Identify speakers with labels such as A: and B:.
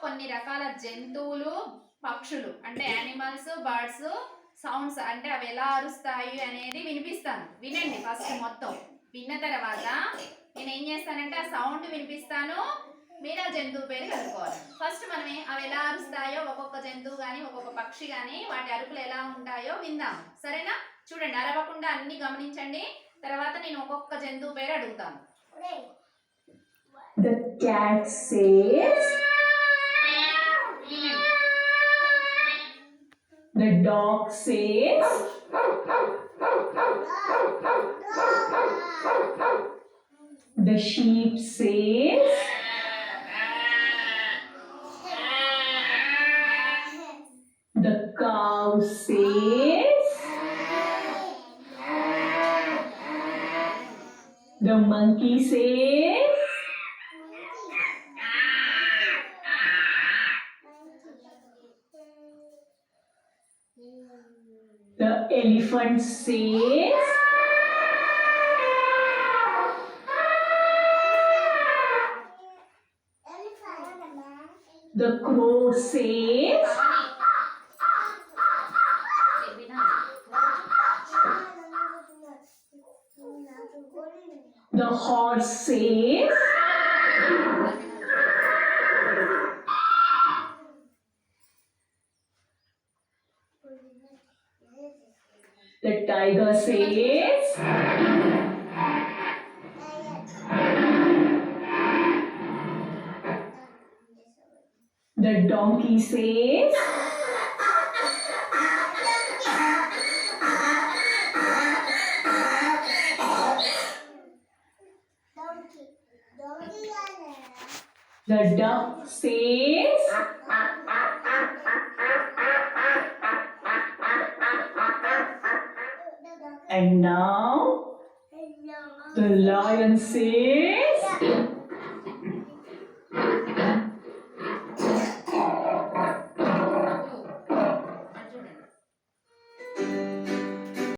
A: కొన్ని రకాల జంతువులు పక్షులు అంటే యానిమల్స్ బర్డ్స్ సౌండ్స్ అంటే అవి ఎలా అరుస్తాయి అనేది వినిపిస్తాను. వినండి ఫస్ట్ మొత్తం. విన్న తర్వాత నేను ఏం చేస్తానంటే ఆ సౌండ్ వినిపిస్తాను, మీరు ఆ జంతువు పేరు కనుక్కోవాలి. ఫస్ట్ మనమే అవి ఎలా అరుస్తాయో ఒక్కొక్క జంతువు కానీ ఒక్కొక్క పక్షి కానీ వాటి అరుపులు ఎలా ఉంటాయో విందాం. సరేనా? చూడండి, అరవకుండా అన్ని గమనించండి. తర్వాత నేను ఒక్కొక్క జంతువు పేరు అడుగుతాను.
B: The cat says. The dog says. The sheep says. The cow says. The monkey says. The elephant says. The crow says. The horse says. The tiger says. The donkey says. The duck says. And now the lion says.